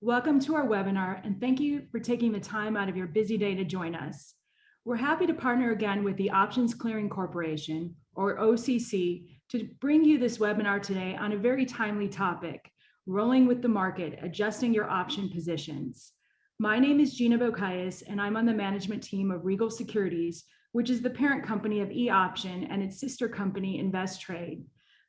Welcome to our webinar, and thank you for taking the time out of your busy day to join us. We're happy to partner again with the Options Clearing Corporation, or OCC, to bring you this webinar today on a very timely topic, rolling with the market, adjusting your option positions. My name is Gina Bocayes, and I'm on the management team of Regal Securities, which is the parent company of eOption and its sister company, Investrade.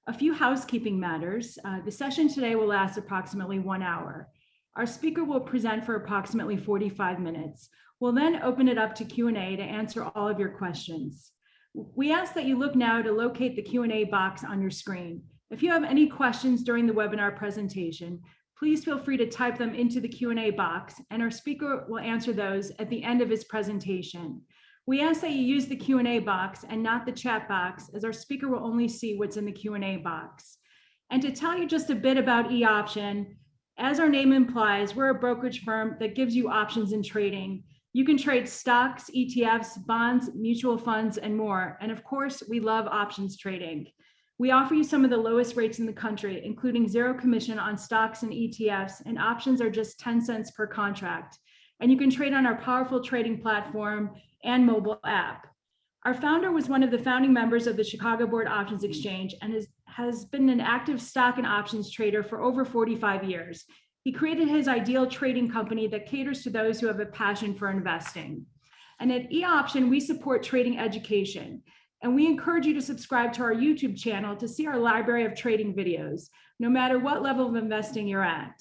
A few housekeeping matters. The session today will last approximately 1 hour. Our speaker will present for approximately 45 minutes. We'll then open it up to Q&A to answer all of your questions. We ask that you look now to locate the Q&A box on your screen. If you have any questions during the webinar presentation, please feel free to type them into the Q&A box, and our speaker will answer those at the end of his presentation. We ask that you use the Q&A box and not the chat box, as our speaker will only see what's in the Q&A box. And to tell you just a bit about eOption, as our name implies, we're a brokerage firm that gives you options in trading. You can trade stocks, ETFs, bonds, mutual funds, and more. And of course, we love options trading. We offer you some of the lowest rates in the country, including zero commission on stocks and ETFs, and options are just 10 cents per contract. And you can trade on our powerful trading platform and mobile app. Our founder was one of the founding members of the Chicago Board Options Exchange and has been an active stock and options trader for over 45 years. He created his ideal trading company that caters to those who have a passion for investing. And at eOption, we support trading education. And we encourage you to subscribe to our YouTube channel to see our library of trading videos, no matter what level of investing you're at.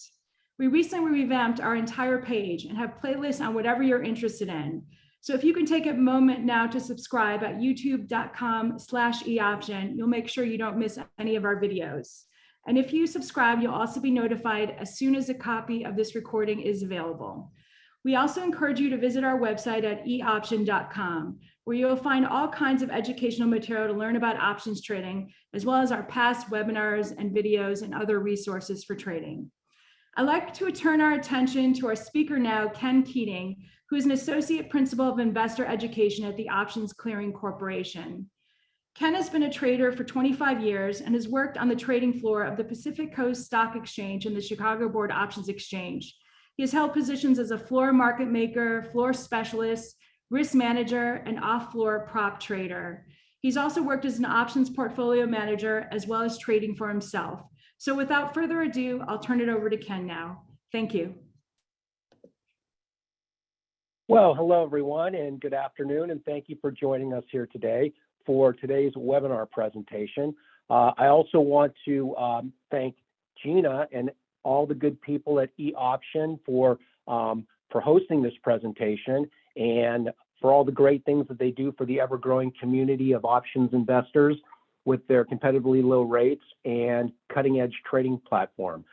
We recently revamped our entire page and have playlists on whatever you're interested in. So if you can take a moment now to subscribe at youtube.com/eOption, you'll make sure you don't miss any of our videos. And if you subscribe, you'll also be notified as soon as a copy of this recording is available. We also encourage you to visit our website at eoption.com, where you'll find all kinds of educational material to learn about options trading, as well as our past webinars and videos and other resources for trading. I'd like to turn our attention to our speaker now, Ken Keating, who is an associate principal of investor education at the Options Clearing Corporation. Ken has been a trader for 25 years and has worked on the trading floor of the Pacific Coast Stock Exchange and the Chicago Board Options Exchange. He has held positions as a floor market maker, floor specialist, risk manager, and off-floor prop trader. He's also worked as an options portfolio manager as well as trading for himself. So without further ado, I'll turn it over to Ken now. Thank you. Well, hello everyone, and good afternoon, and thank you for joining us here today for today's webinar presentation. I also want to thank Gina and all the good people at eOption for hosting this presentation and for all the great things that they do for the ever-growing community of options investors with their competitively low rates and cutting-edge trading platform.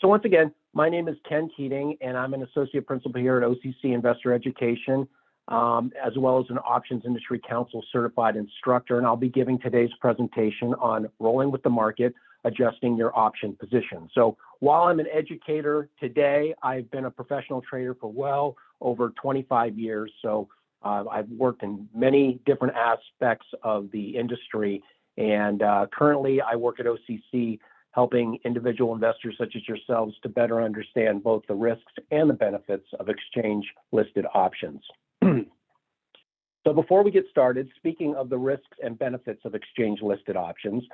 So once again, my name is Ken Keating, and I'm an associate principal here at OCC Investor Education, as well as an Options Industry Council certified instructor, and I'll be giving today's presentation on rolling with the market, adjusting your option position. So while I'm an educator today, I've been a professional trader for well over 25 years. So I've worked in many different aspects of the industry, and currently I work at OCC helping individual investors such as yourselves to better understand both the risks and the benefits of exchange-listed options. So before we get started, speaking of the risks and benefits of exchange-listed options,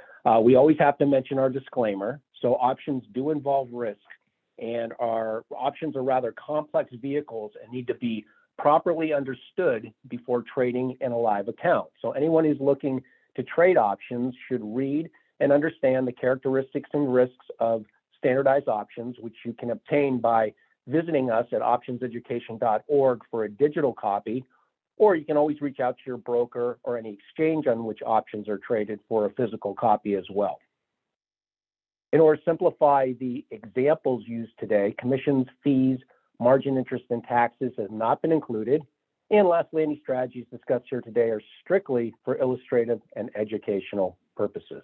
we always have to mention our disclaimer. So options do involve risk, and our options are rather complex vehicles and need to be properly understood before trading in a live account. So anyone who's looking to trade options should read and understand the characteristics and risks of standardized options, which you can obtain by visiting us at optionseducation.org for a digital copy, or you can always reach out to your broker or any exchange on which options are traded for a physical copy as well. In order to simplify the examples used today, commissions, fees, margin interest, and taxes have not been included. And lastly, any strategies discussed here today are strictly for illustrative and educational purposes.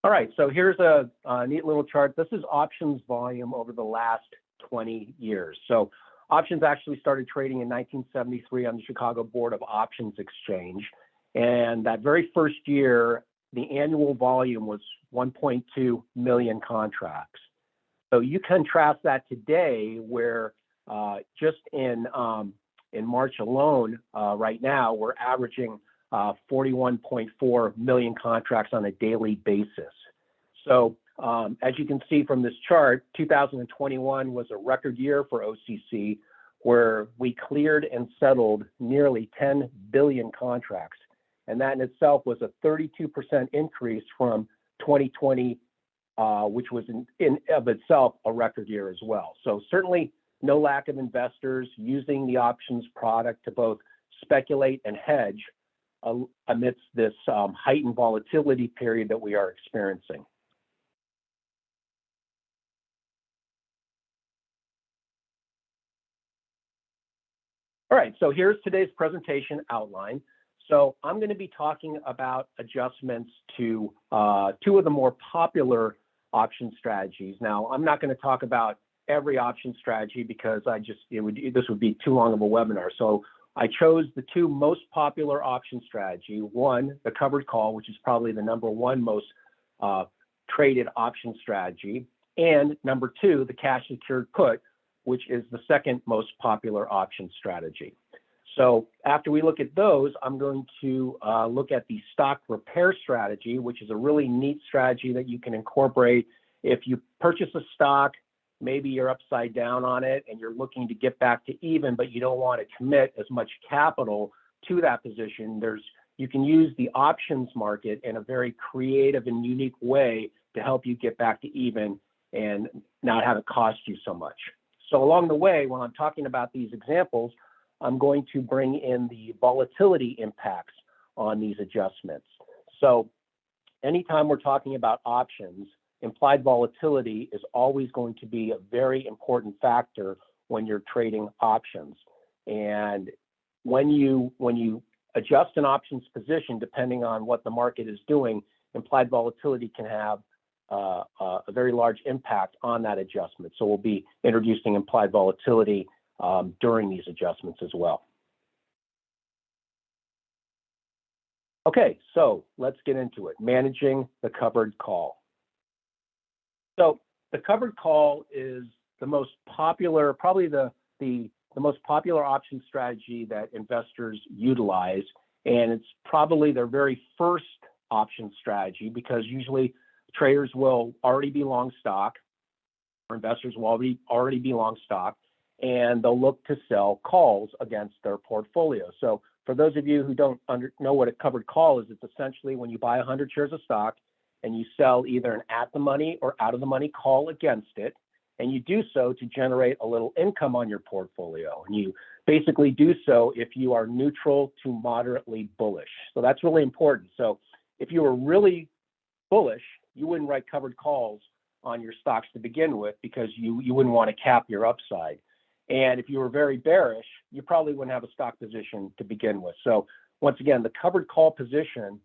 All right, so here's a neat little chart. This is options volume over the last 20 years. So options actually started trading in 1973 on the Chicago Board of Options Exchange. And that very first year, the annual volume was 1.2 million contracts. So you contrast that today, where just in March alone, right now, we're averaging 41.4 million contracts on a daily basis. So as you can see from this chart, 2021 was a record year for OCC, where we cleared and settled nearly 10 billion contracts. And that in itself was a 32% increase from 2020, which was in of itself a record year as well. So certainly no lack of investors using the options product to both speculate and hedge amidst this heightened volatility period that we are experiencing. All right, so here's today's presentation outline. So I'm going to be talking about adjustments to two of the more popular option strategies. Now, I'm not going to talk about every option strategy because this would be too long of a webinar. So I chose the two most popular option strategy. One, the covered call, which is probably the #1 most traded option strategy, and number two, the cash secured put, which is the second most popular option strategy. So after we look at those, I'm going to look at the stock repair strategy, which is a really neat strategy that you can incorporate if you purchase a stock. Maybe you're upside down on it and you're looking to get back to even, but you don't want to commit as much capital to that position. You can use the options market in a very creative and unique way to help you get back to even and not have it cost you so much. So along the way, when I'm talking about these examples, I'm going to bring in the volatility impacts on these adjustments. So anytime we're talking about options, implied volatility is always going to be a very important factor when you're trading options. And when you adjust an options position, depending on what the market is doing, implied volatility can have a very large impact on that adjustment. So we'll be introducing implied volatility during these adjustments as well. Okay, so let's get into it. Managing the covered call. So the covered call is the most popular, probably the most popular option strategy that investors utilize. And it's probably their very first option strategy because usually traders will already be long stock, or investors will already be long stock, and they'll look to sell calls against their portfolio. So for those of you who don't know what a covered call is, it's essentially when you buy 100 shares of stock and you sell either an at the money or out of the money call against it, and you do so to generate a little income on your portfolio. And you basically do so if you are neutral to moderately bullish. So that's really important. So if you were really bullish, you wouldn't write covered calls on your stocks to begin with because you wouldn't want to cap your upside. And if you were very bearish, you probably wouldn't have a stock position to begin with. So once again, the covered call position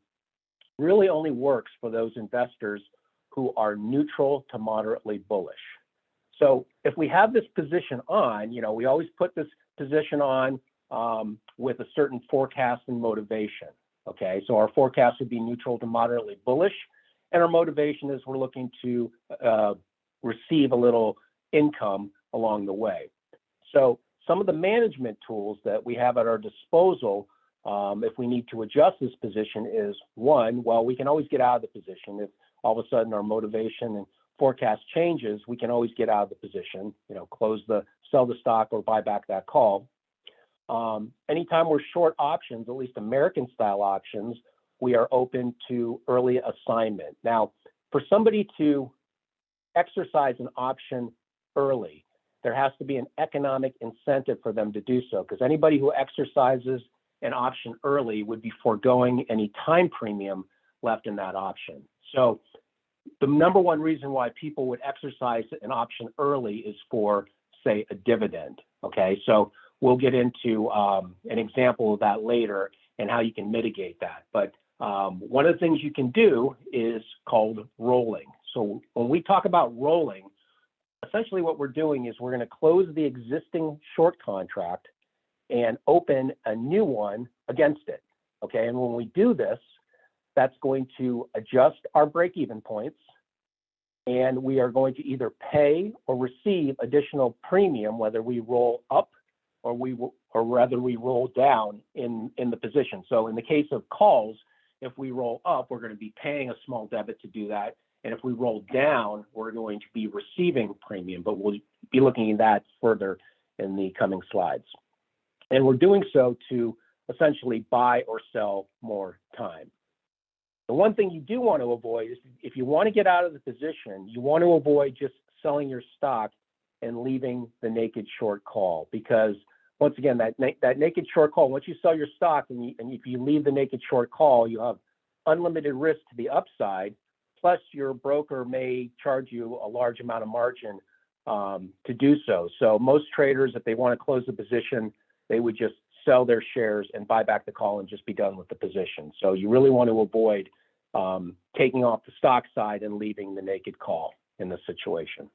really only works for those investors who are neutral to moderately bullish. So if we have this position on, we always put this position on with a certain forecast and motivation. Okay, so our forecast would be neutral to moderately bullish, and our motivation is we're looking to receive a little income along the way. So some of the management tools that we have at our disposal, if we need to adjust this position, is one, well, we can always get out of the position. If all of a sudden our motivation and forecast changes, we can always get out of the position, sell the stock or buy back that call. Anytime we're short options, at least American style options, we are open to early assignment. Now, for somebody to exercise an option early, there has to be an economic incentive for them to do so, because anybody who exercises an option early would be foregoing any time premium left in that option. So the #1 reason why people would exercise an option early is for, say, a dividend. Okay, so we'll get into an example of that later and how you can mitigate that. But one of the things you can do is called rolling. So when we talk about rolling, essentially what we're doing is we're going to close the existing short contract and open a new one against it. Okay, and when we do this, that's going to adjust our break-even points. and we are going to either pay or receive additional premium, whether we roll up or whether we roll down in the position. So in the case of calls, if we roll up, we're going to be paying a small debit to do that. And if we roll down, we're going to be receiving premium, but we'll be looking at that further in the coming slides. And we're doing so to essentially buy or sell more time. The one thing you do want to avoid is if you want to get out of the position, you want to avoid just selling your stock and leaving the naked short call, because once again, that naked short call, once you sell your stock and if you leave the naked short call, you have unlimited risk to the upside, plus your broker may charge you a large amount of margin to do so. So most traders, if they want to close the position, they would just sell their shares and buy back the call and just be done with the position. So you really want to avoid taking off the stock side and leaving the naked call in this situation.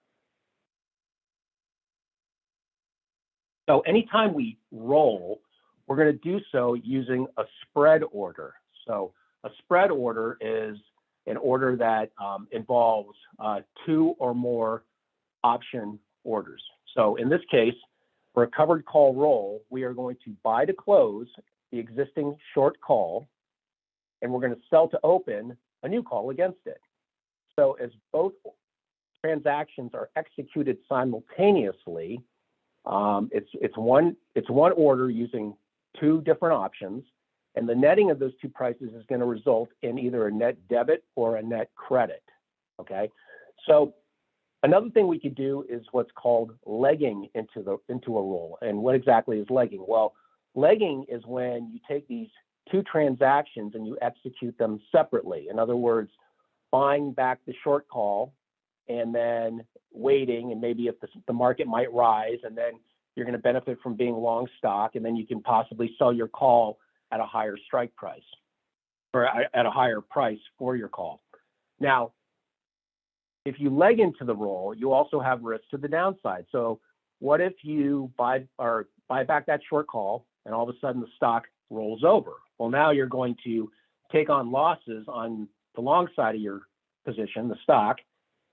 So anytime we roll, we're going to do so using a spread order. So a spread order is an order that involves 2 or more option orders. So in this case, for a covered call roll, we are going to buy to close the existing short call, and we're going to sell to open a new call against it. So as both transactions are executed simultaneously, it's one order using 2 different options, and the netting of those 2 prices is going to result in either a net debit or a net credit. Okay, so another thing we could do is what's called legging into a roll. And what exactly is legging? Well, legging is when you take these 2 transactions and you execute them separately. In other words, buying back the short call and then waiting, and maybe if the market might rise, and then you're going to benefit from being long stock, and then you can possibly sell your call at a higher strike price or at a higher price for your call. Now, if you leg into the roll, you also have risk to the downside. So what if you buy back that short call and all of a sudden the stock rolls over? Well, now you're going to take on losses on the long side of your position, the stock,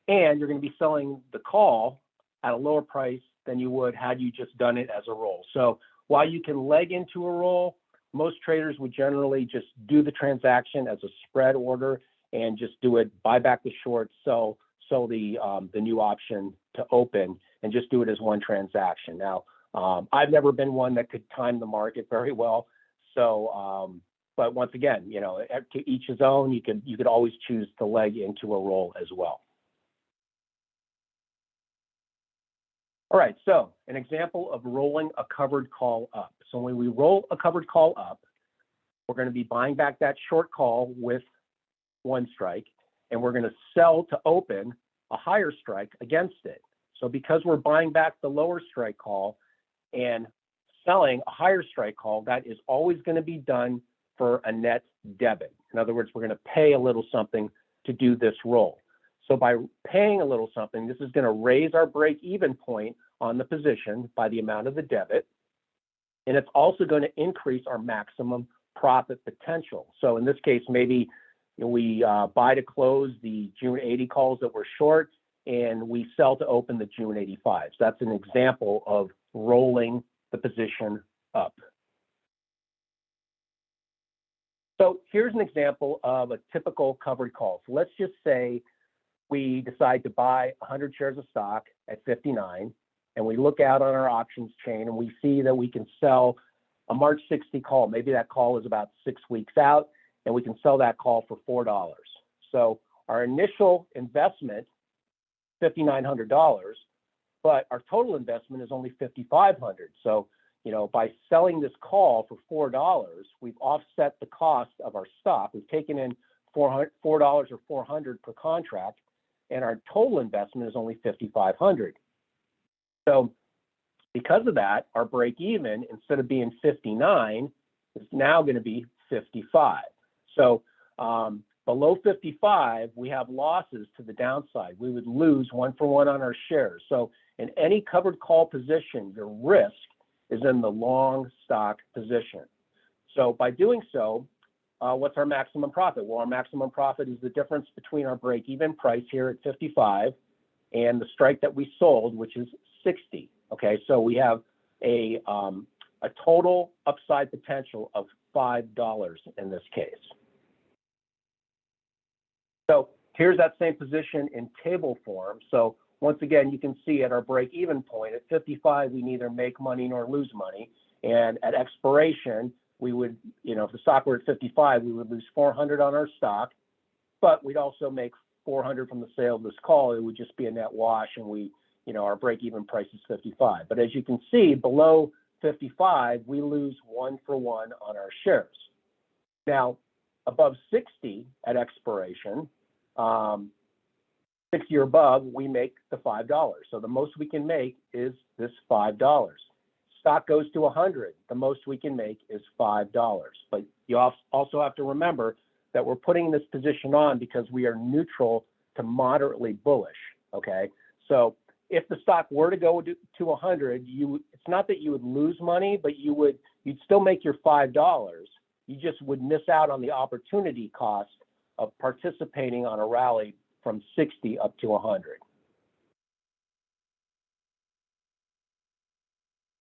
and you're going to be selling the call at a lower price than you would had you just done it as a roll. So while you can leg into a roll, most traders would generally just do the transaction as a spread order and just do it, buy back the short, sell the new option to open, and just do it as one transaction. Now, I've never been one that could time the market very well. So, but once again, you know, to each his own. You could always choose to leg into a roll as well. All right, so an example of rolling a covered call up. So when we roll a covered call up, we're going to be buying back that short call with 1 strike, and we're going to sell to open a higher strike against it. So because we're buying back the lower strike call and selling a higher strike call, that is always going to be done for a net debit. In other words, we're going to pay a little something to do this roll. So by paying a little something, this is going to raise our break-even point on the position by the amount of the debit, and it's also going to increase our maximum profit potential. So in this case, maybe we buy to close the June 80 calls that we're short, and we sell to open the June 85s. That's an example of rolling the position up. So here's an example of a typical covered call. So let's just say we decide to buy 100 shares of stock at 59, and we look out on our options chain and we see that we can sell a March 60 call. Maybe that call is about 6 weeks out, and we can sell that call for $4. So our initial investment, $5,900, but our total investment is only $5,500. So, you know, by selling this call for $4, we've offset the cost of our stock. We've taken in $4 or $400 per contract, and our total investment is only $5,500. So because of that, our break even, instead of being 59, is now going to be 55. So below 55, we have losses to the downside. We would lose 1-for-1 on our shares. So in any covered call position, your risk is in the long stock position. So by doing so, what's our maximum profit? Well, our maximum profit is the difference between our break-even price here at 55 and the strike that we sold, which is 60. Okay, so we have a total upside potential of $5 in this case. So here's that same position in table form. So once again, you can see at our break-even point at 55, we neither make money nor lose money. And at expiration, we would, if the stock were at 55, we would lose 400 on our stock, but we'd also make 400 from the sale of this call. It would just be a net wash, and our break-even price is 55. But as you can see, below 55, we lose 1 for 1 on our shares. Now, above 60 at expiration, 60 or above, we make the $5. So the most we can make is this $5. Stock goes to 100, the most we can make is $5. But you also have to remember that we're putting this position on because we are neutral to moderately bullish, okay? So if the stock were to go to 100, it's not that you would lose money, but you'd still make your $5. You just would miss out on the opportunity cost of participating on a rally from 60 up to 100.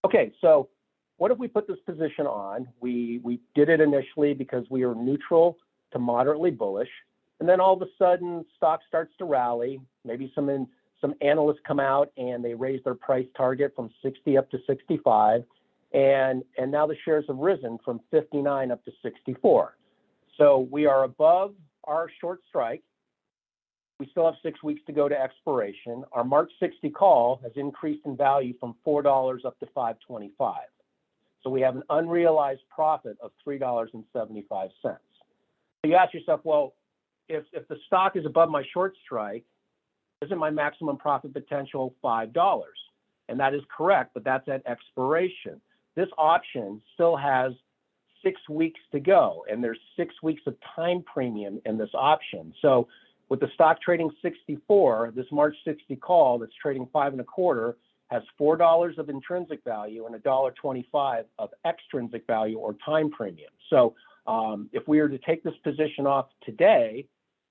Okay, so what if we put this position on? We did it initially because we were neutral to moderately bullish, and then all of a sudden stock starts to rally. Maybe some analysts come out and they raise their price target from 60 up to 65, and now the shares have risen from 59 up to 64. So we are above our short strike. We still have 6 weeks to go to expiration. Our March 60 call has increased in value from $4 up to $5.25. So we have an unrealized profit of $3.75. So you ask yourself, well, if the stock is above my short strike, isn't my maximum profit potential $5? And that is correct, but that's at expiration. This option still has 6 weeks to go, and there's 6 weeks of time premium in this option. So with the stock trading 64, this March 60 call that's trading 5.25 has $4 of intrinsic value and $1.25 of extrinsic value or time premium. So if we were to take this position off today,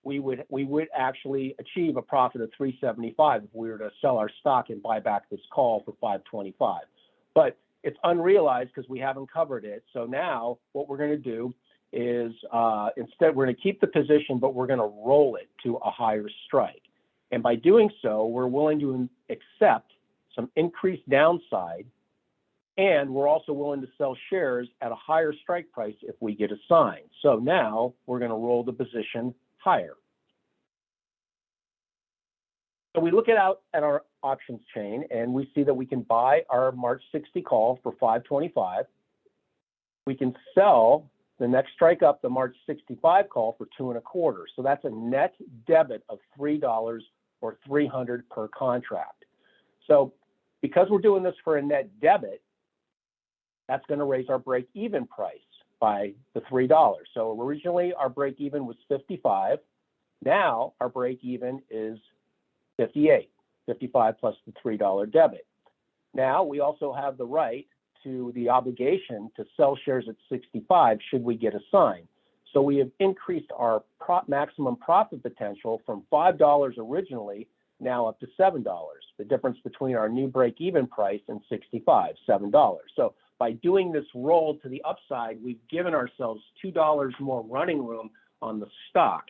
we would actually achieve a profit of $3.75 if we were to sell our stock and buy back this call for $5.25. But it's unrealized because we haven't covered it. So now what we're going to do is instead we're going to keep the position, but we're going to roll it to a higher strike. And by doing so, we're willing to accept some increased downside, and we're also willing to sell shares at a higher strike price if we get assigned. So now we're going to roll the position higher. So we look at our options chain, and we see that we can buy our March 60 call for $5.25. We can sell the next strike up, the March 65 call, for $2.25. So that's a net debit of $3 or $300 per contract. So because we're doing this for a net debit, that's going to raise our break-even price by the $3. So originally our break-even was 55. Now our break-even is 58, 55 plus the $3 debit. Now we also have the right to the obligation to sell shares at 65 should we get assigned. So we have increased our maximum profit potential from $5 originally now up to $7. The difference between our new break-even price and 65, $7. So by doing this roll to the upside, we've given ourselves $2 more running room on the stock.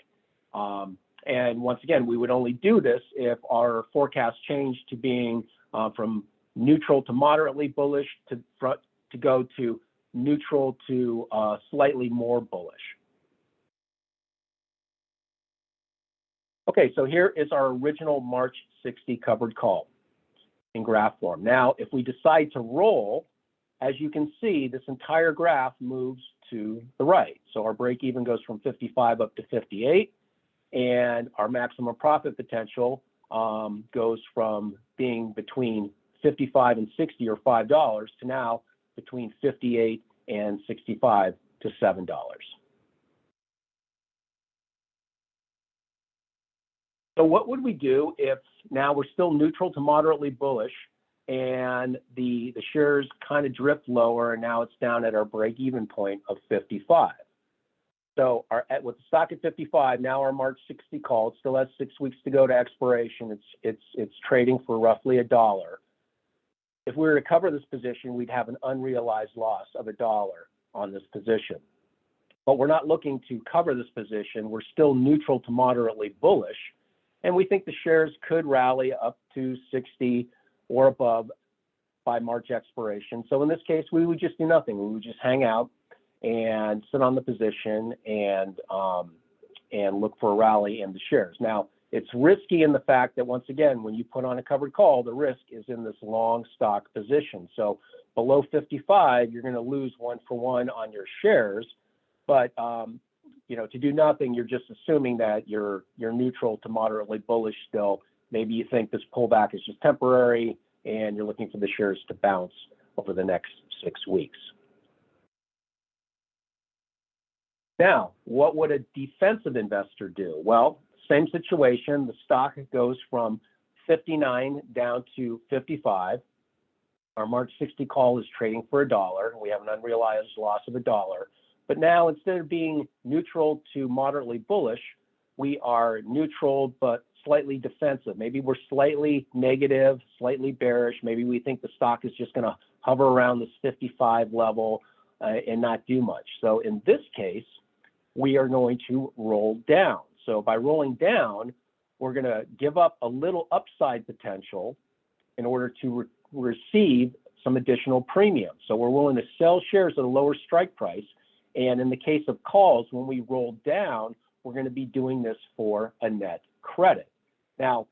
And once again, we would only do this if our forecast changed to being from neutral to moderately bullish to go to neutral to slightly more bullish. Okay, so here is our original March 60 covered call in graph form. Now, if we decide to roll, as you can see, this entire graph moves to the right. So our break even goes from 55 up to 58, and our maximum profit potential goes from being between 55 and 60 or $5 to now between 58 and 65 to $7. So what would we do if now we're still neutral to moderately bullish and the shares kind of drift lower and now it's down at our break-even point of 55? So with the stock at 55, now our March 60 call, it still has 6 weeks to go to expiration. It's trading for roughly $1. If we were to cover this position, we'd have an unrealized loss of $1 on this position. But we're not looking to cover this position. We're still neutral to moderately bullish. And we think the shares could rally up to 60 or above by March expiration. So in this case, we would just do nothing. We would just hang out and sit on the position and look for a rally in the shares. Now, it's risky in the fact that, once again, when you put on a covered call, the risk is in this long stock position. So below 55, you're going to lose 1-for-1 on your shares. But to do nothing, you're just assuming that you're neutral to moderately bullish still. Maybe you think this pullback is just temporary, and you're looking for the shares to bounce over the next 6 weeks. Now, what would a defensive investor do? Well, same situation. The stock goes from 59 down to 55. Our March 60 call is trading for $1. We have an unrealized loss of $1. But now, instead of being neutral to moderately bullish, we are neutral but slightly defensive. Maybe we're slightly negative, slightly bearish. Maybe we think the stock is just going to hover around this 55 level and not do much. So in this case, we are going to roll down. So by rolling down, we're going to give up a little upside potential in order to receive some additional premium. So we're willing to sell shares at a lower strike price. And in the case of calls, when we roll down, we're going to be doing this for a net credit. Now,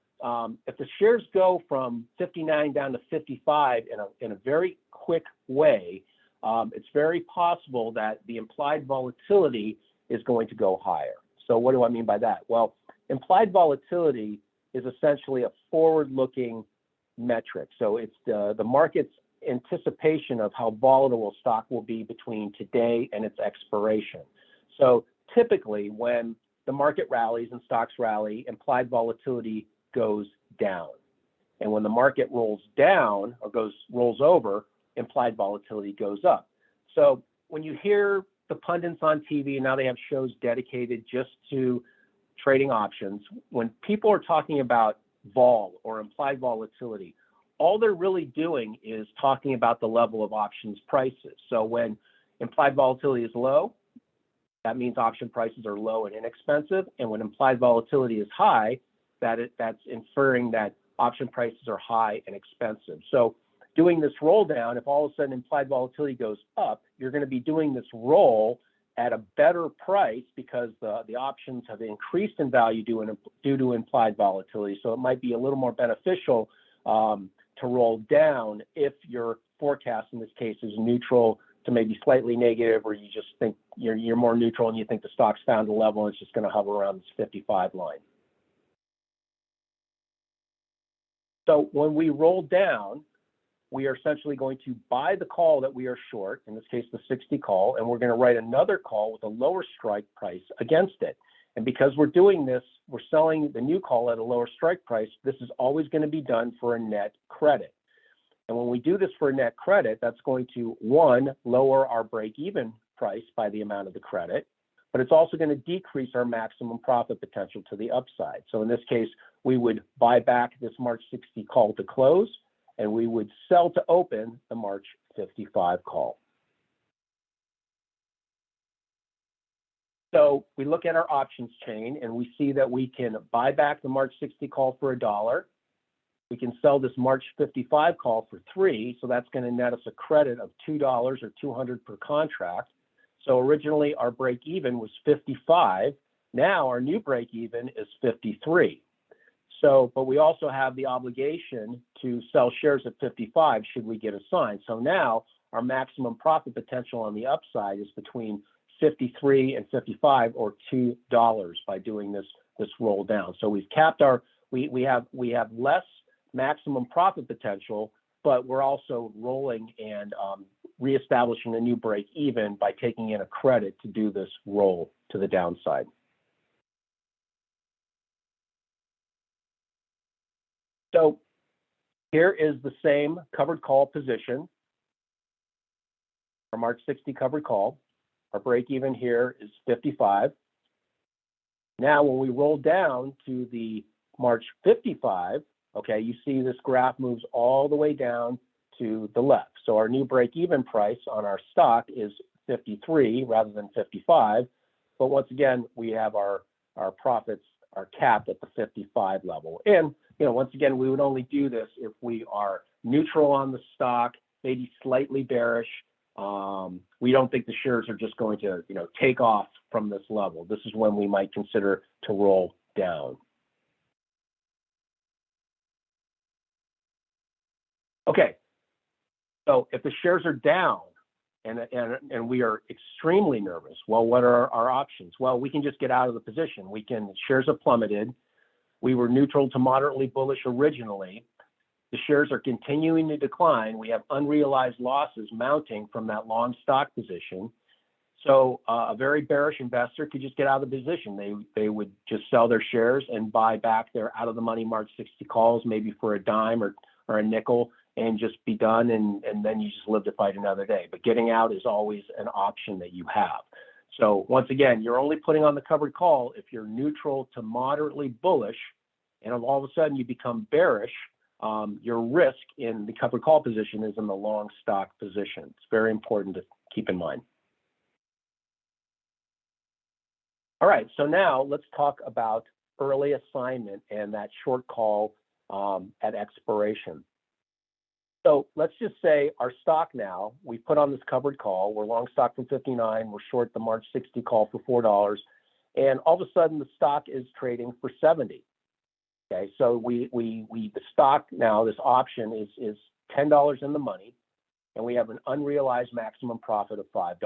if the shares go from 59 down to 55 in a very quick way, it's very possible that the implied volatility is going to go higher. So what do I mean by that? Well, implied volatility is essentially a forward-looking metric. So it's the market's anticipation of how volatile a stock will be between today and its expiration. So typically, when the market rallies and stocks rally, implied volatility goes down. And when the market rolls down or rolls over, implied volatility goes up. So when you hear the pundits on TV, now they have shows dedicated just to trading options, when people are talking about vol or implied volatility, all they're really doing is talking about the level of options prices. So when implied volatility is low, that means option prices are low and inexpensive. And when implied volatility is high, that's inferring that option prices are high and expensive. So doing this roll down, if all of a sudden implied volatility goes up, you're going to be doing this roll at a better price because the options have increased in value due to implied volatility. So it might be a little more beneficial to roll down if your forecast in this case is neutral to maybe slightly negative, or you just think you're more neutral and you think the stock's found a level and it's just going to hover around this 55 line. So when we roll down, we are essentially going to buy the call that we are short, in this case the 60 call, and we're going to write another call with a lower strike price against it. And because we're doing this, we're selling the new call at a lower strike price. This is always going to be done for a net credit. And when we do this for a net credit, that's going to, one, lower our break-even price by the amount of the credit, but it's also going to decrease our maximum profit potential to the upside. So in this case, we would buy back this March 60 call to close, and we would sell to open the March 55 call. So we look at our options chain and we see that we can buy back the March 60 call for $1. We can sell this March 55 call for $3. So that's going to net us a credit of $2 or $200 per contract. So originally our break even was 55. Now our new break even is 53. So, but we also have the obligation to sell shares at 55 should we get assigned. So now our maximum profit potential on the upside is between 53 and 55, or $2 by doing this roll down. So we've capped we have less maximum profit potential, but we're also rolling and reestablishing a new break even by taking in a credit to do this roll to the downside. So here is the same covered call position, our March 60 covered call. Our break even here is 55. Now, when we roll down to the March 55, okay, you see this graph moves all the way down to the left. So our new break even price on our stock is 53 rather than 55. But once again, we have our profits are capped at the 55 level. And, once again, we would only do this if we are neutral on the stock, maybe slightly bearish. We don't think the shares are just going to, take off from this level. This is when we might consider to roll down. Okay, so if the shares are down and we are extremely nervous, well, what are our options? Well, we can just get out of the position. Shares have plummeted. We were neutral to moderately bullish originally. The shares are continuing to decline. We have unrealized losses mounting from that long stock position. So a very bearish investor could just get out of the position. They would just sell their shares and buy back their out of the money March 60 calls, maybe for a dime or a nickel, and just be done. And then you just live to fight another day. But getting out is always an option that you have. So once again, you're only putting on the covered call if you're neutral to moderately bullish, and all of a sudden you become bearish. Your risk in the covered call position is in the long stock position. It's very important to keep in mind. All right, so now let's talk about early assignment and that short call at expiration. So let's just say our stock now, we put on this covered call, we're long stock from 59, we're short the March 60 call for $4, and all of a sudden the stock is trading for 70. Okay, so the stock now, this option is $10 in the money, and we have an unrealized maximum profit of $5.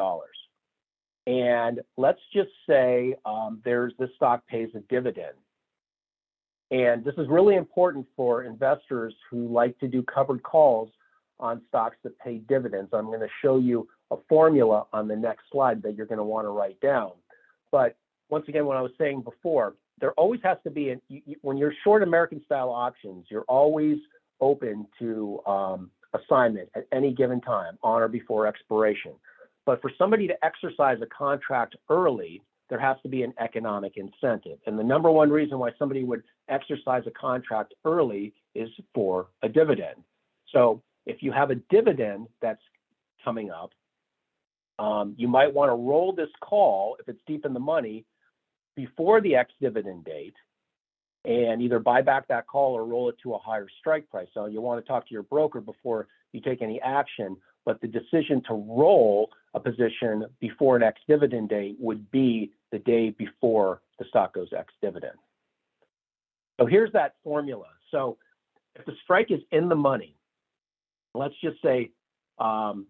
And let's just say this stock pays a dividend. And this is really important for investors who like to do covered calls on stocks that pay dividends. I'm going to show you a formula on the next slide that you're going to want to write down. But once again, what I was saying before, there always has to be, when you're short American style options, you're always open to assignment at any given time, on or before expiration. But for somebody to exercise a contract early, there has to be an economic incentive. And the number one reason why somebody would exercise a contract early is for a dividend. So if you have a dividend that's coming up, you might want to roll this call, if it's deep in the money, before the ex-dividend date, and either buy back that call or roll it to a higher strike price. So you want to talk to your broker before you take any action, but the decision to roll a position before an ex-dividend date would be the day before the stock goes ex-dividend. So here's that formula. So if the strike is in the money, let's just say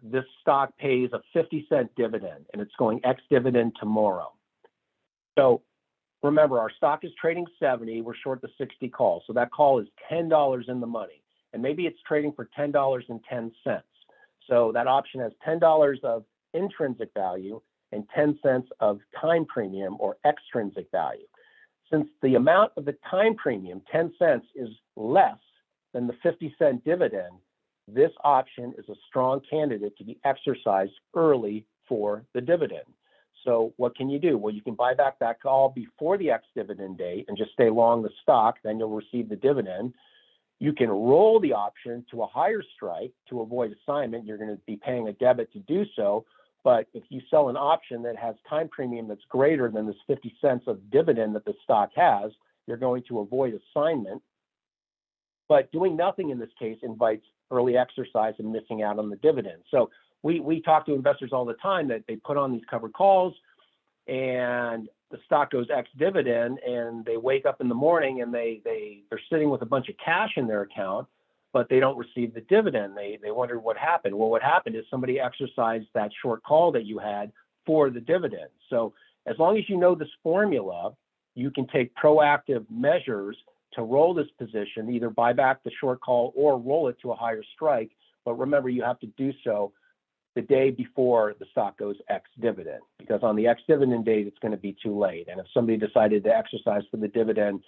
this stock pays a 50-cent dividend and it's going ex-dividend tomorrow. So remember, our stock is trading 70, we're short the 60 call. So that call is $10 in the money. And maybe it's trading for $10.10. So that option has $10 of intrinsic value and 10 cents of time premium or extrinsic value. Since the amount of the time premium, 10 cents, is less than the 50-cent dividend, this option is a strong candidate to be exercised early for the dividend. So what can you do? Well, you can buy back that call before the ex-dividend date and just stay long the stock, then you'll receive the dividend. You can roll the option to a higher strike to avoid assignment. You're going to be paying a debit to do so. But if you sell an option that has time premium that's greater than this 50 cents of dividend that the stock has, you're going to avoid assignment. But doing nothing in this case invites early exercise and missing out on the dividend. So we talk to investors all the time that they put on these covered calls and the stock goes ex-dividend and they wake up in the morning and they're sitting with a bunch of cash in their account, but they don't receive the dividend. They wonder what happened. Well, what happened is somebody exercised that short call that you had for the dividend. So as long as you know this formula, you can take proactive measures to roll this position, either buy back the short call or roll it to a higher strike. But remember, you have to do so the day before the stock goes ex-dividend, because on the ex-dividend date, it's going to be too late. And if somebody decided to exercise for the dividend,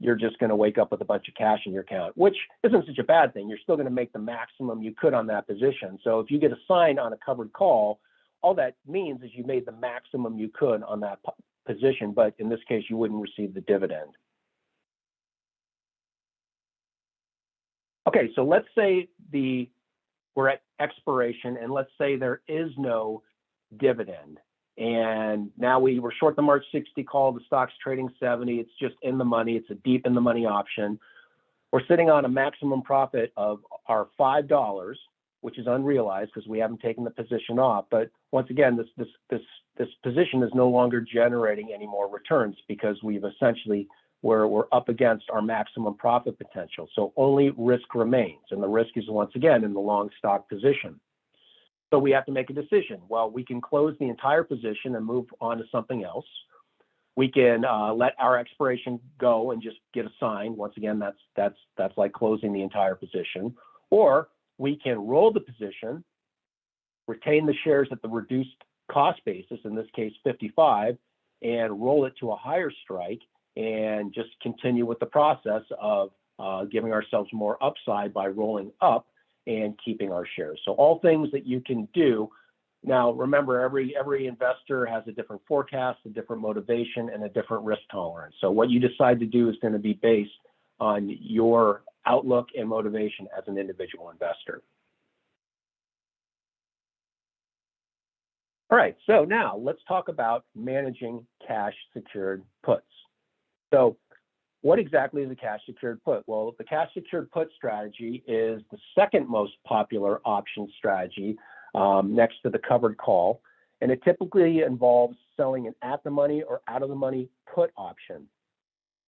you're just going to wake up with a bunch of cash in your account, which isn't such a bad thing. You're still going to make the maximum you could on that position. So if you get assigned on a covered call, all that means is you made the maximum you could on that position, but in this case, you wouldn't receive the dividend. Okay, so let's say we're at expiration, and let's say there is no dividend. And now we're short the March 60 call, the stock's trading 70, it's just in the money, it's a deep in the money option. We're sitting on a maximum profit of our $5, which is unrealized because we haven't taken the position off. But once again, this position is no longer generating any more returns because we're up against our maximum profit potential. So only risk remains, and the risk is once again in the long stock position. So we have to make a decision. Well, we can close the entire position and move on to something else. We can let our expiration go and just get assigned. Once again, that's like closing the entire position. Or we can roll the position, retain the shares at the reduced cost basis, in this case 55, and roll it to a higher strike and just continue with the process of giving ourselves more upside by rolling up and keeping our shares. So all things that you can do. Now, remember, every investor has a different forecast, a different motivation, and a different risk tolerance. So what you decide to do is going to be based on your outlook and motivation as an individual investor. All right, so now let's talk about managing cash secured puts. So what exactly is a cash secured put? Well, the cash secured put strategy is the second most popular option strategy next to the covered call, and it typically involves selling an at the money or out of the money put option.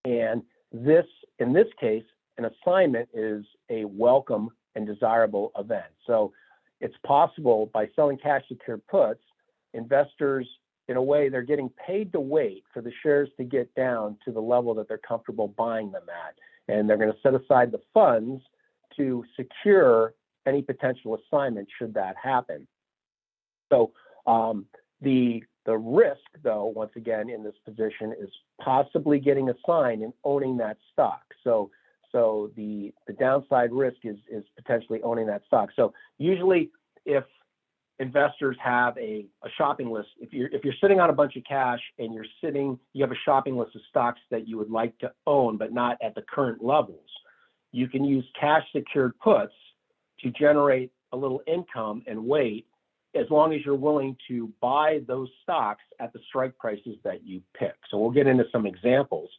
And in this case, an assignment is a welcome and desirable event. So it's possible by selling cash secured puts, investors, in a way, they're getting paid to wait for the shares to get down to the level that they're comfortable buying them at. And they're going to set aside the funds to secure any potential assignment should that happen. So the risk, though, once again, in this position is possibly getting assigned and owning that stock. So the downside risk is potentially owning that stock. So usually if investors have a shopping list, if you're sitting on a bunch of cash and you have a shopping list of stocks that you would like to own but not at the current levels, you can use cash secured puts to generate a little income and wait, as long as you're willing to buy those stocks at the strike prices that you pick. So we'll get into some examples.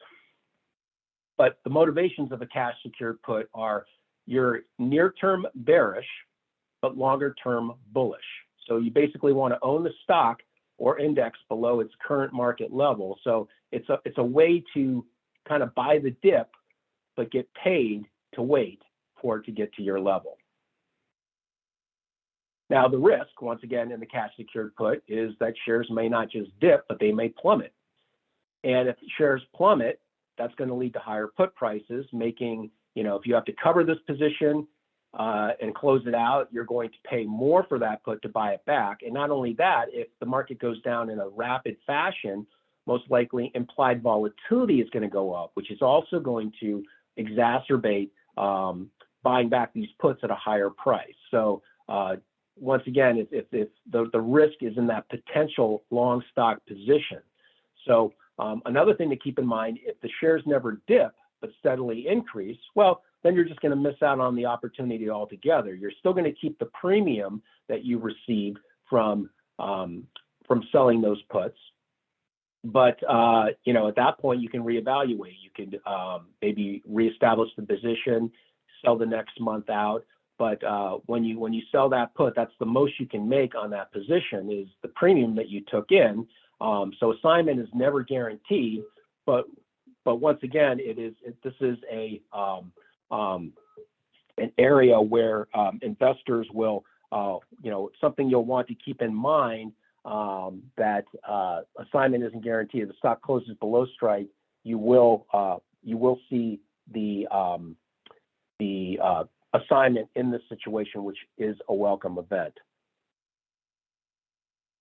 But the motivations of a cash secured put are you're near-term bearish, but longer-term bullish. So you basically want to own the stock or index below its current market level. So it's a way to kind of buy the dip, but get paid to wait for it to get to your level. Now, the risk, once again, in the cash secured put is that shares may not just dip, but they may plummet. And if shares plummet, that's going to lead to higher put prices, making, if you have to cover this position and close it out, you're going to pay more for that put to buy it back. And not only that, if the market goes down in a rapid fashion, most likely implied volatility is going to go up, which is also going to exacerbate buying back these puts at a higher price. So once again, if the risk is in that potential long stock position. So another thing to keep in mind, if the shares never dip but steadily increase, well, then you're just going to miss out on the opportunity altogether. You're still going to keep the premium that you received from selling those puts. But, at that point, you can reevaluate. You can maybe reestablish the position, sell the next month out. But when you sell that put, that's the most you can make on that position is the premium that you took in. So assignment is never guaranteed, but once again, this is an area where investors will, something you'll want to keep in mind, that assignment isn't guaranteed. If the stock closes below strike, you will see the assignment in this situation, which is a welcome event.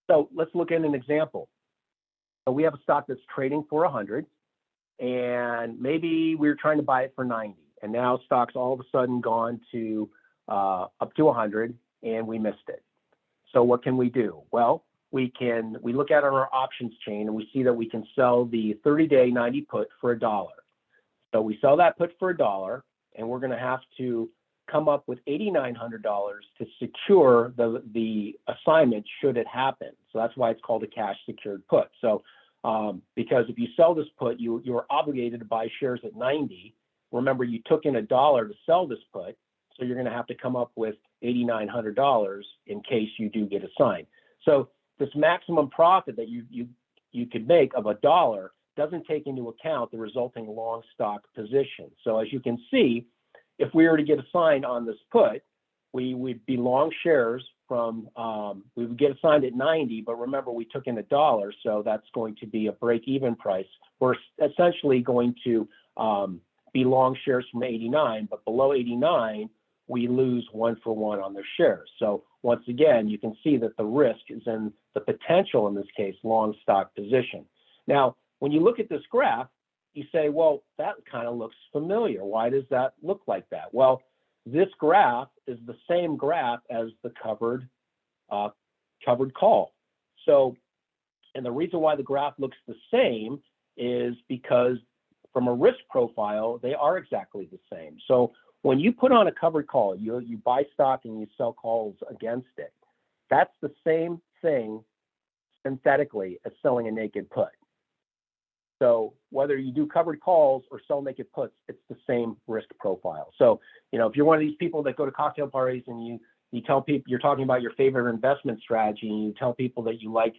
So let's look at an example. So we have a stock that's trading for 100, and maybe we're trying to buy it for 90, and now stock's all of a sudden gone to up to 100, and we missed it. So what can we do? Well, we look at our options chain and we see that we can sell the 30-day 90 put for $1. So we sell that put for $1, and we're going to have to come up with $8,900 to secure the assignment should it happen. So that's why it's called a cash secured put. So because if you sell this put, you're obligated to buy shares at 90. Remember, you took in $1 to sell this put, so you're going to have to come up with $8,900 in case you do get assigned. So this maximum profit that you could make of $1 doesn't take into account the resulting long stock position. So as you can see, if we were to get assigned on this put, we would be long shares from, we would get assigned at 90, but remember we took in $1, so that's going to be a break-even price. We're essentially going to be long shares from 89, but below 89, we lose 1-for-1 on their shares. So once again, you can see that the risk is in the potential, in this case, long stock position. Now, when you look at this graph, you say, well, that kind of looks familiar. Why does that look like that? Well, this graph is the same graph as the covered call. So, and the reason why the graph looks the same is because from a risk profile, they are exactly the same. So when you put on a covered call, you buy stock and you sell calls against it. That's the same thing synthetically as selling a naked put. So whether you do covered calls or sell naked puts, it's the same risk profile. So, if you're one of these people that go to cocktail parties and you tell people you're talking about your favorite investment strategy and you tell people that you like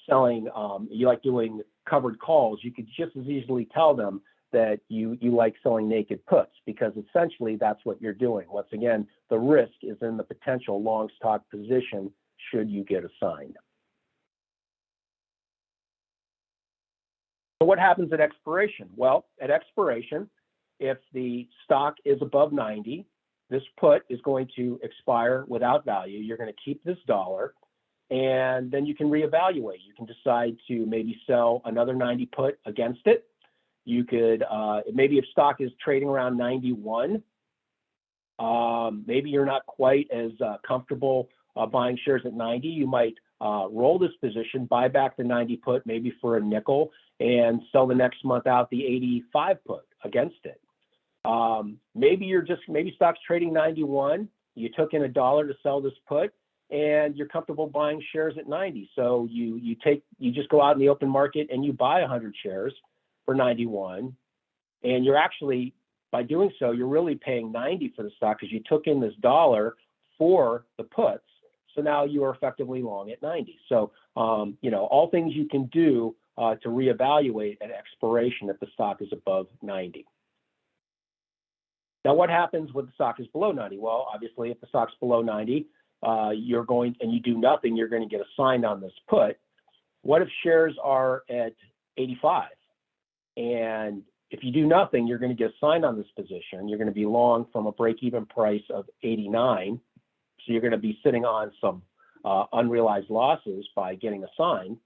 selling, you like doing covered calls, you could just as easily tell them that you like selling naked puts, because essentially that's what you're doing. Once again, the risk is in the potential long stock position should you get assigned. So what happens at expiration? Well, at expiration, if the stock is above 90, this put is going to expire without value. You're going to keep this $1, and then you can reevaluate. You can decide to maybe sell another 90 put against it. You could, maybe if stock is trading around 91, maybe you're not quite as comfortable buying shares at 90. You might roll this position, buy back the 90 put, maybe for a nickel, and sell the next month out the 85 put against it. Maybe stock's trading 91. You took in $1 to sell this put, and you're comfortable buying shares at 90. So you just go out in the open market and you buy 100 shares for 91, and you're actually, by doing so, you're really paying 90 for the stock because you took in this $1 for the puts. So now you are effectively long at 90. So all things you can do to reevaluate at expiration if the stock is above 90. Now, what happens when the stock is below 90? Well, obviously, if the stock's below 90, you do nothing, you're going to get assigned on this put. What if shares are at 85? And if you do nothing, you're going to get assigned on this position. You're going to be long from a break-even price of 89. So you're going to be sitting on some unrealized losses by getting assigned.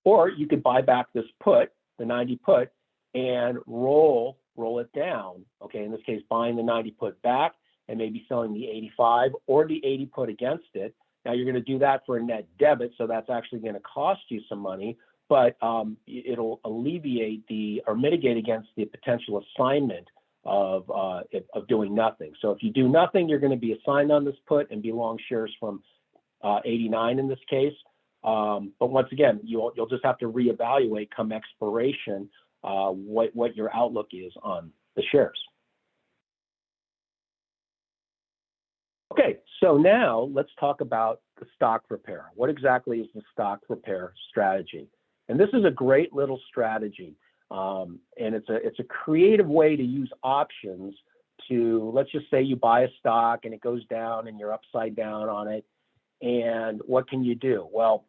Or you could buy back this put, the 90 put, and roll it down. Okay, in this case, buying the 90 put back and maybe selling the 85 or the 80 put against it. Now you're going to do that for a net debit, so that's actually going to cost you some money, but it'll alleviate or mitigate against the potential assignment of doing nothing. So if you do nothing, you're going to be assigned on this put and be long shares from 89 in this case. But once again, you'll just have to reevaluate come expiration what your outlook is on the shares. Okay, so now let's talk about the stock repair. What exactly is the stock repair strategy? And this is a great little strategy, and it's a creative way to use options to, let's just say you buy a stock and it goes down and you're upside down on it, and what can you do? Well,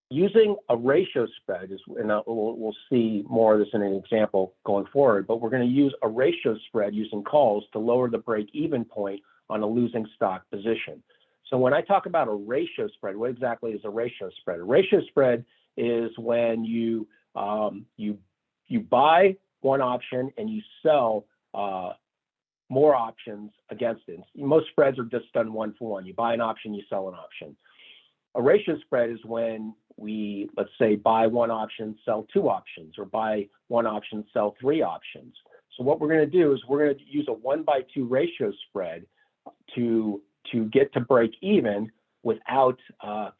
using a ratio spread is, and we'll see more of this in an example going forward, but we're going to use a ratio spread using calls to lower the break-even point on a losing stock position. So when I talk about a ratio spread, what exactly is a ratio spread? A ratio spread is when you buy one option and you sell more options against it. Most spreads are just done 1-for-1. You buy an option, you sell an option. A ratio spread is when we, let's say, buy one option, sell two options, or buy one option, sell three options. So what we're going to do is we're going to use a 1-by-2 ratio spread to get to break even without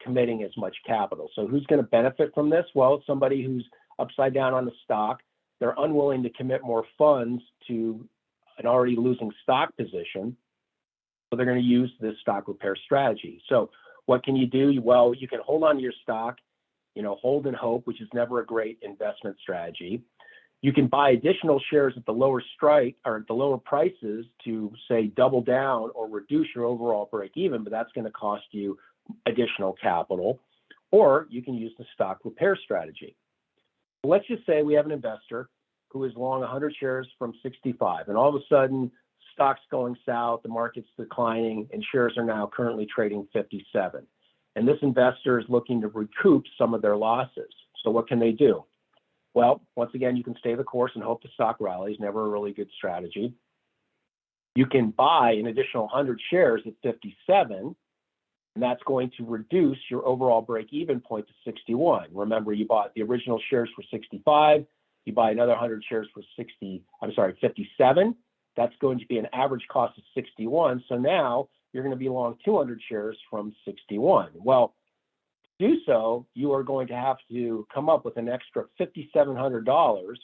committing as much capital. So who's going to benefit from this? Well, somebody who's upside down on the stock, they're unwilling to commit more funds to an already losing stock position. So they're going to use this stock repair strategy. So what can you do? Well, you can hold on to your stock, hold and hope, which is never a great investment strategy. You can buy additional shares at the lower strike or at the lower prices to, say, double down or reduce your overall break even, but that's going to cost you additional capital. Or you can use the stock repair strategy. Let's just say we have an investor who is long 100 shares from 65, and all of a sudden stock's going south, the market's declining, and shares are now currently trading 57. And this investor is looking to recoup some of their losses. So what can they do? Well, once again, you can stay the course and hope the stock rallies, never a really good strategy. You can buy an additional 100 shares at 57, and that's going to reduce your overall break-even point to 61. Remember, you bought the original shares for 65, you buy another 100 shares for 57. That's going to be an average cost of 61. So now you're going to be long 200 shares from 61. Well, to do so, you are going to have to come up with an extra $5,700,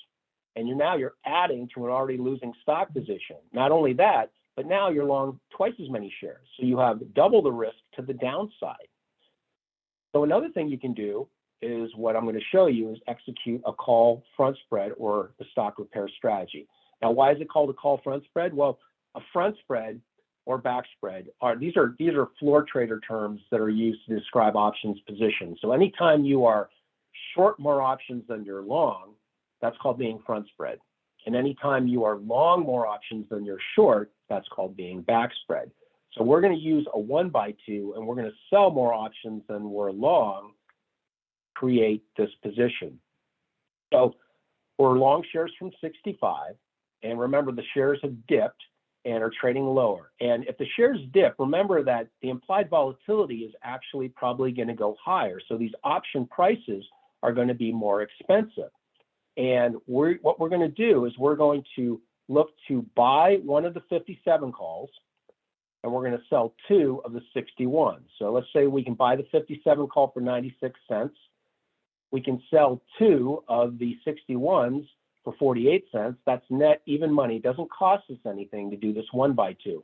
and you're adding to an already losing stock position. Not only that, but now you're long twice as many shares. So you have double the risk to the downside. So another thing you can do is what I'm going to show you is execute a call front spread or the stock repair strategy. Now, why is it called a call front spread? Well, a front spread or back spread these are floor trader terms that are used to describe options positions. So anytime you are short more options than you're long, that's called being front spread. And anytime you are long more options than you're short, that's called being back spread. So we're going to use a 1-by-2, and we're going to sell more options than we're long, create this position. So we're long shares from 65, and remember the shares have dipped and are trading lower. And if the shares dip, remember that the implied volatility is actually probably going to go higher. So these option prices are going to be more expensive. And what we're going to do is we're going to look to buy one of the 57 calls, and we're going to sell two of the 61. So let's say we can buy the 57 call for 96 cents. We can sell two of the 61s for 48 cents. That's net even money. It doesn't cost us anything to do this 1-by-2.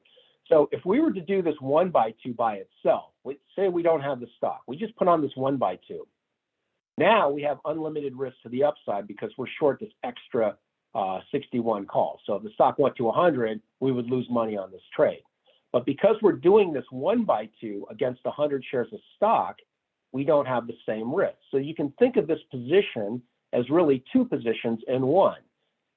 So if we were to do this 1-by-2 by itself, say we don't have the stock, we just put on this 1-by-2. Now we have unlimited risk to the upside because we're short this extra 61 calls. So if the stock went to 100, we would lose money on this trade. But because we're doing this 1-by-2 against 100 shares of stock, we don't have the same risk. So you can think of this position as really two positions in one.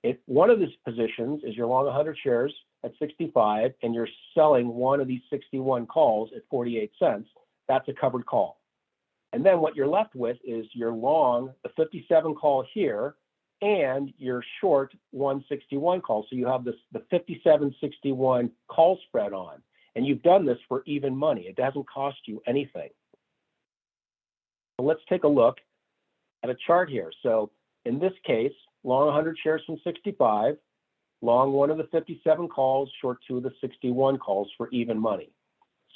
If one of these positions is you're long 100 shares at 65 and you're selling one of these 61 calls at 48 cents, that's a covered call. And then what you're left with is you're long the 57 call here and you're short 161 call. So you have the 57-61 call spread on, and you've done this for even money. It doesn't cost you anything. So let's take a look at a chart here. So in this case, long 100 shares from 65, long one of the 57 calls, short two of the 61 calls for even money.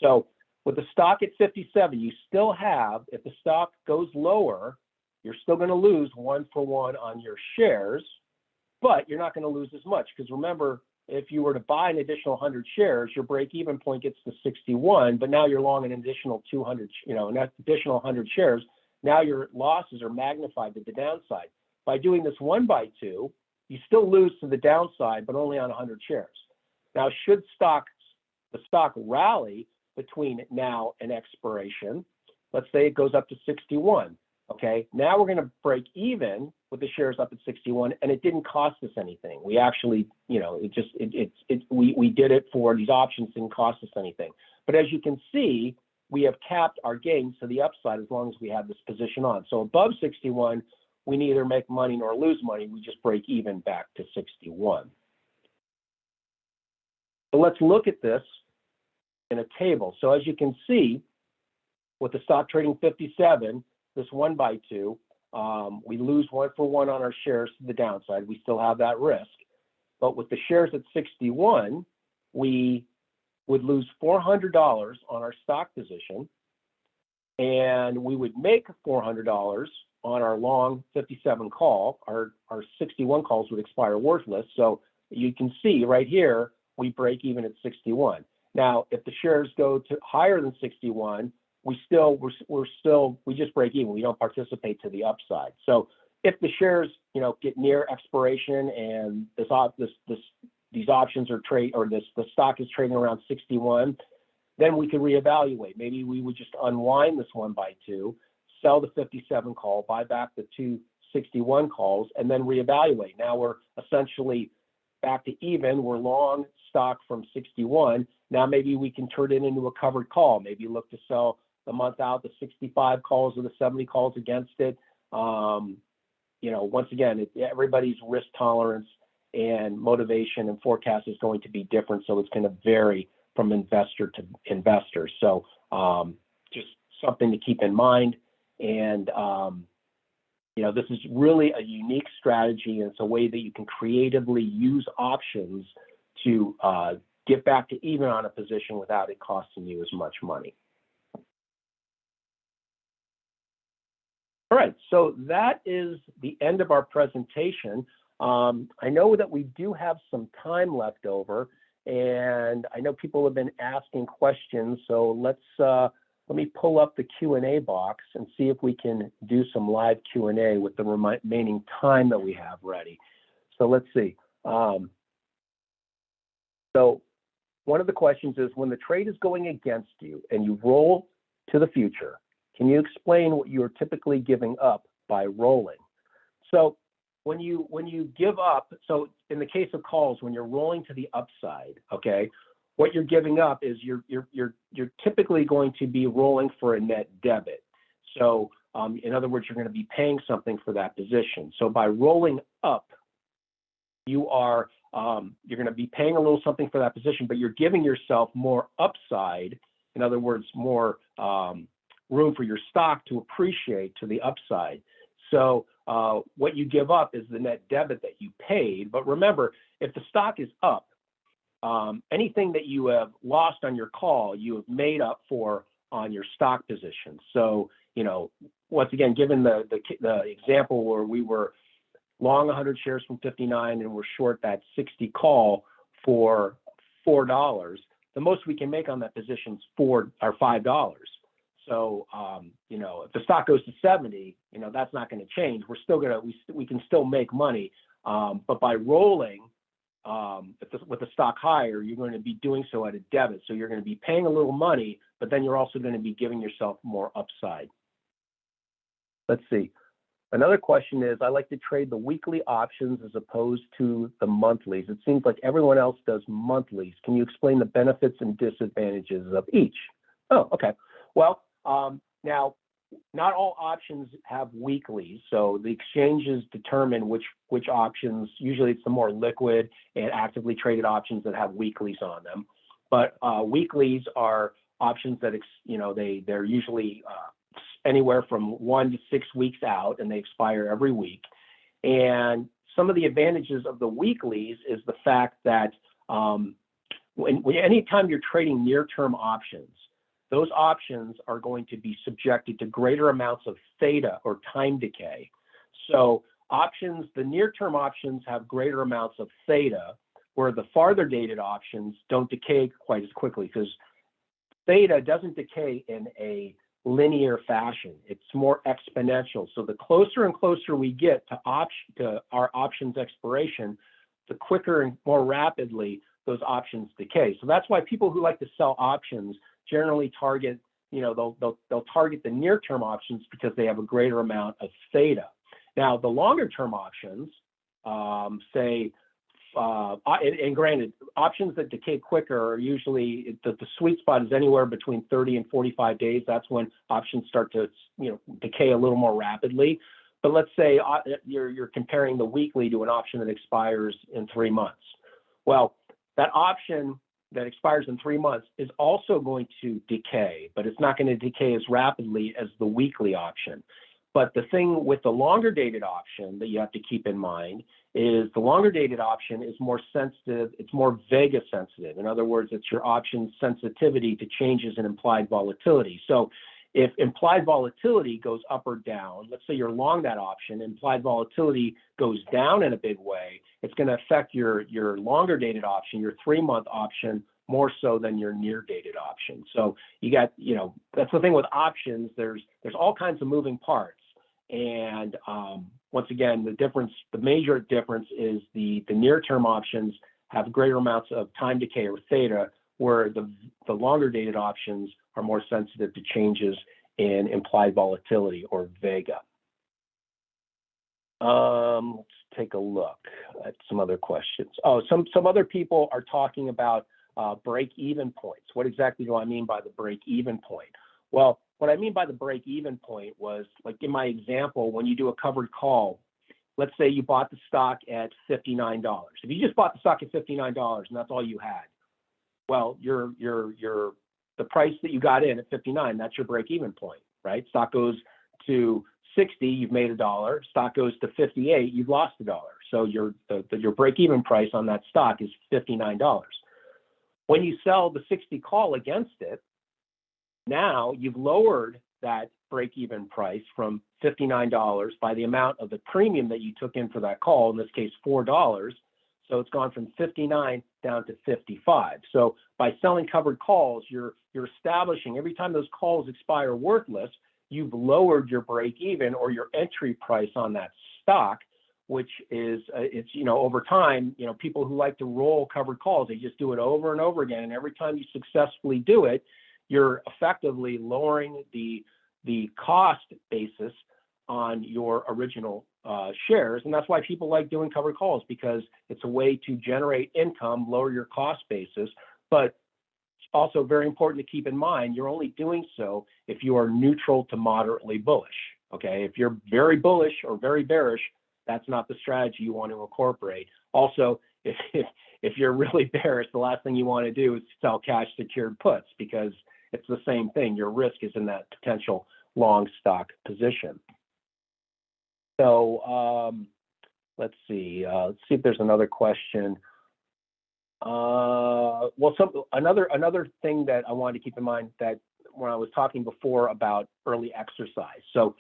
So with the stock at 57, you still have, if the stock goes lower, you're still going to lose 1-for-1 on your shares, but you're not going to lose as much because remember, if you were to buy an additional 100 shares, your break-even point gets to 61, but now you're long an additional 200, an additional 100 shares. Now your losses are magnified to the downside. By doing this 1-by-2, you still lose to the downside, but only on 100 shares. Now, should the stock rally between now and expiration, let's say it goes up to 61. Okay, now we're going to break even with the shares up at 61, and it didn't cost us anything. We actually, we did it for these options, didn't cost us anything. But as you can see, we have capped our gains to the upside as long as we have this position on. So above 61, we neither make money nor lose money. We just break even back to 61. So let's look at this in a table. So as you can see, with the stock trading 57, this 1x2, we lose 1-for-1 on our shares to the downside. We still have that risk. But with the shares at 61, we would lose $400 on our stock position, and we would make $400 on our long 57 call. Our 61 calls would expire worthless. So you can see right here, we break even at 61. Now, if the shares go to higher than 61, we just break even. We don't participate to the upside. So if the shares, get near expiration and these options are the stock is trading around 61, then we could reevaluate. Maybe we would just unwind this 1x2, sell the 57 call, buy back the 261 calls, and then reevaluate. Now we're essentially back to even. We're long stock from 61. Now maybe we can turn it into a covered call. Maybe look to sell the month out the 65 calls or the 70 calls against it. Once again, everybody's risk tolerance and motivation and forecast is going to be different. So it's going to vary from investor to investor. So just something to keep in mind. And, this is really a unique strategy, and it's a way that you can creatively use options to get back to even on a position without it costing you as much money. All right, so that is the end of our presentation. I know that we do have some time left over, and I know people have been asking questions, so let me pull up the Q&A box and see if we can do some live Q&A with the remaining time that we have ready. So let's see. So one of the questions is, when the trade is going against you and you roll to the future, can you explain what you're typically giving up by rolling? So when you give up, so in the case of calls, when you're rolling to the upside, okay, what you're giving up is you're typically going to be rolling for a net debit. So in other words, you're going to be paying something for that position. So by rolling up, you're going to be paying a little something for that position, but you're giving yourself more upside. In other words, more room for your stock to appreciate to the upside. So what you give up is the net debit that you paid. But remember, if the stock is up, anything that you have lost on your call, you have made up for on your stock position. So, once again, given the example where we were long 100 shares from 59 and we're short that 60 call for $4, the most we can make on that position is $5. So, if the stock goes to 70, that's not going to change. We're still we can still make money, but by rolling, with the stock higher, you're going to be doing so at a debit. So you're going to be paying a little money, but then you're also going to be giving yourself more upside. Let's see. Another question is, I like to trade the weekly options as opposed to the monthlies. It seems like everyone else does monthlies. Can you explain the benefits and disadvantages of each? Oh, okay. Well, now, not all options have weeklies, so the exchanges determine which options. Usually it's the more liquid and actively traded options that have weeklies on them. But weeklies are options that they're usually anywhere from 1 to 6 weeks out, and they expire every week. And some of the advantages of the weeklies is the fact that anytime you're trading near-term options, those options are going to be subjected to greater amounts of theta or time decay. So the near-term options have greater amounts of theta, where the farther dated options don't decay quite as quickly, because theta doesn't decay in a linear fashion. It's more exponential. So the closer and closer we get to our options expiration, the quicker and more rapidly those options decay. So that's why people who like to sell options generally target, they'll target the near-term options because they have a greater amount of theta. Now, the longer-term options, and granted, options that decay quicker are usually, the sweet spot is anywhere between 30 and 45 days. That's when options start to, decay a little more rapidly. But let's say you're comparing the weekly to an option that expires in 3 months. Well, that option that expires in 3 months is also going to decay, but it's not going to decay as rapidly as the weekly option. But the thing with the longer dated option that you have to keep in mind is the longer dated option is more sensitive, it's more Vega sensitive. In other words, it's your option sensitivity to changes in implied volatility. So if implied volatility goes up or down, let's say you're long that option, implied volatility goes down in a big way, it's going to affect your longer dated option, your 3-month option, more so than your near dated option. So you got, that's the thing with options, there's all kinds of moving parts. And once again, the major difference is the near-term options have greater amounts of time decay or theta, where the longer dated options are more sensitive to changes in implied volatility or Vega. Let's take a look at some other questions. Oh, some other people are talking about break-even points. What exactly do I mean by the break-even point? Well, what I mean by the break-even point was, like in my example, when you do a covered call, let's say you bought the stock at $59. If you just bought the stock at $59 and that's all you had, well, the price that you got in at 59, that's your break-even point, right? Stock goes to 60, you've made $1. Stock goes to 58, you've lost $1. So your break-even price on that stock is $59. When you sell the 60 call against it, now you've lowered that break-even price from $59 by the amount of the premium that you took in for that call, in this case, $4. So it's gone from 59 down to 55. So by selling covered calls, you're establishing every time those calls expire worthless, you've lowered your break-even or your entry price on that stock, which is, over time, people who like to roll covered calls, they just do it over and over again. And every time you successfully do it, you're effectively lowering the cost basis on your original shares. And that's why people like doing covered calls, because it's a way to generate income, lower your cost basis. But it's also very important to keep in mind, you're only doing so if you are neutral to moderately bullish. Okay, if you're very bullish or very bearish, that's not the strategy you want to incorporate. Also, if you're really bearish, the last thing you want to do is sell cash secured puts, because it's the same thing. Your risk is in that potential long stock position. So let's see. Let's see if there's another question. Another thing that I wanted to keep in mind, that when I was talking before about early exercise. So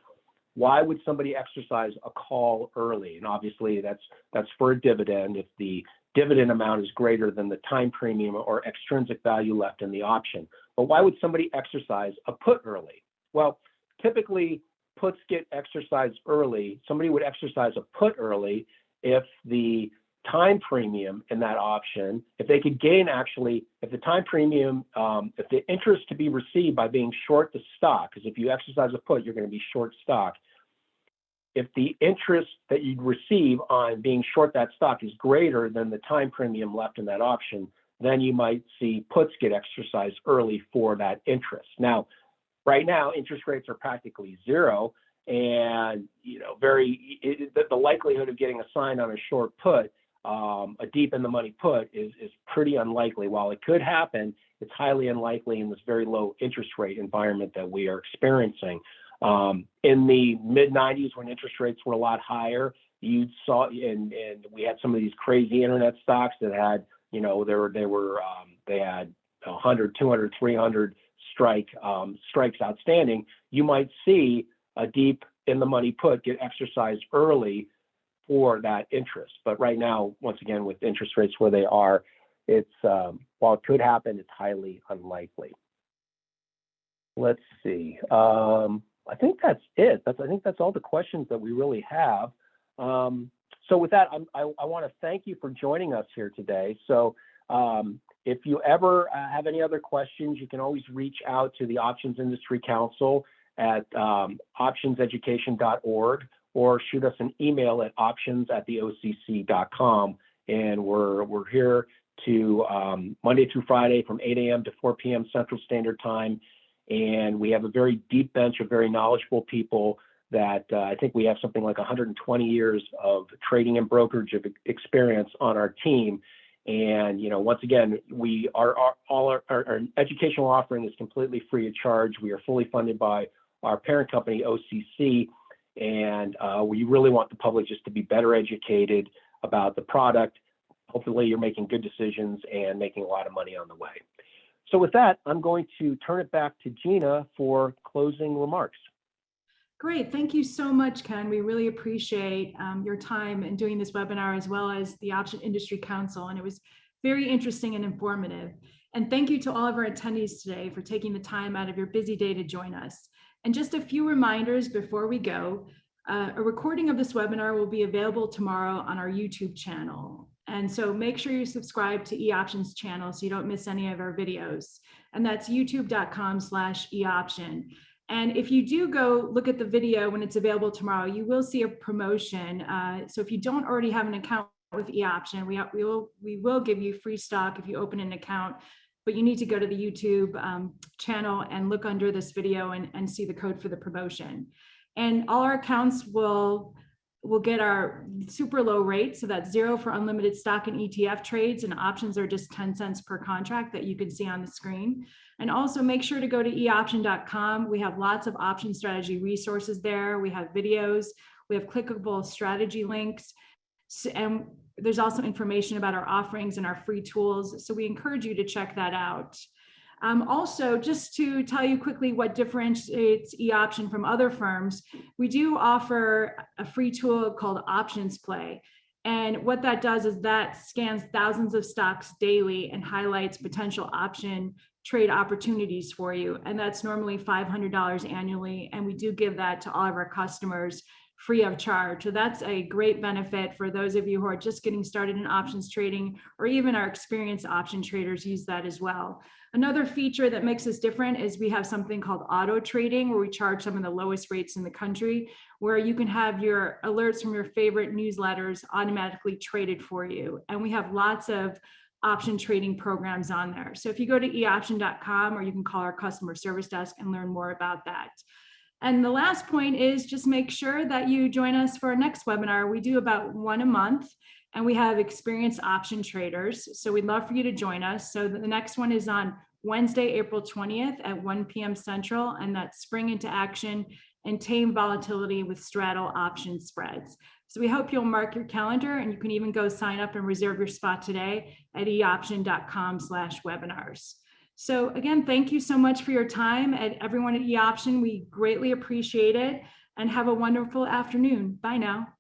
why would somebody exercise a call early? And obviously that's for a dividend if the dividend amount is greater than the time premium or extrinsic value left in the option. But why would somebody exercise a put early? Well, typically puts get exercised early. Somebody would exercise a put early if the time premium in that option, if they could gain if the time premium, if the interest to be received by being short the stock, because if you exercise a put, you're going to be short stock. If the interest that you'd receive on being short that stock is greater than the time premium left in that option, then you might see puts get exercised early for that interest. Now, right now, interest rates are practically zero, and the likelihood of getting a sign on a short put, a deep in the money put, is pretty unlikely. While it could happen, it's highly unlikely in this very low interest rate environment that we are experiencing. In the mid 90s, when interest rates were a lot higher, you saw, and we had some of these crazy internet stocks that had, they had 100, 200, 300 strikes outstanding. You might see a deep in the money put get exercised early for that interest. But right now, once again, with interest rates where they are, it's while it could happen, it's highly unlikely. Let's see. I think that's it. I think that's all the questions that we really have. So with that, I want to thank you for joining us here today. So if you ever have any other questions, you can always reach out to the Options Industry Council at optionseducation.org, or shoot us an email at options@theocc.com. And we're here to Monday through Friday from 8 a.m. to 4 p.m. Central Standard Time. And we have a very deep bench of very knowledgeable people that I think we have something like 120 years of trading and brokerage of experience on our team. And, once again, all our educational offering is completely free of charge. We are fully funded by our parent company, OCC, and we really want the public just to be better educated about the product. Hopefully you're making good decisions and making a lot of money on the way. So with that, I'm going to turn it back to Gina for closing remarks. Great. Thank you so much, Ken. We really appreciate your time in doing this webinar, as well as the Option Industry Council. And it was very interesting and informative. And thank you to all of our attendees today for taking the time out of your busy day to join us. And just a few reminders before we go. A recording of this webinar will be available tomorrow on our YouTube channel. And so make sure you subscribe to eOptions channel so you don't miss any of our videos. And that's youtube.com/eOption. And if you do go look at the video when it's available tomorrow, you will see a promotion. So if you don't already have an account with eOption, we will give you free stock if you open an account, but you need to go to the YouTube channel and look under this video and see the code for the promotion. And all our accounts will get our super low rate. So that's 0 for unlimited stock and ETF trades, and options are just 10 cents per contract that you can see on the screen. And also make sure to go to eoption.com. We have lots of option strategy resources there. We have videos, we have clickable strategy links, and there's also information about our offerings and our free tools. So we encourage you to check that out. Also, just to tell you quickly what differentiates eOption from other firms, we do offer a free tool called Options Play. And what that does is that scans thousands of stocks daily and highlights potential option trade opportunities for you. And that's normally $500 annually. And we do give that to all of our customers free of charge. So that's a great benefit for those of you who are just getting started in options trading, or even our experienced option traders use that as well. Another feature that makes us different is we have something called auto trading, where we charge some of the lowest rates in the country, where you can have your alerts from your favorite newsletters automatically traded for you. And we have lots of option trading programs on there. So if you go to eoption.com, or you can call our customer service desk and learn more about that. And the last point is just make sure that you join us for our next webinar. We do about one a month, and we have experienced option traders. So we'd love for you to join us. So the next one is on Wednesday, April 20th at 1 p.m. Central, and that's Spring into Action and Tame Volatility with Straddle Option Spreads. So we hope you'll mark your calendar, and you can even go sign up and reserve your spot today at eoption.com/webinars. So again, thank you so much for your time, and everyone at eOption. We greatly appreciate it, and have a wonderful afternoon. Bye now.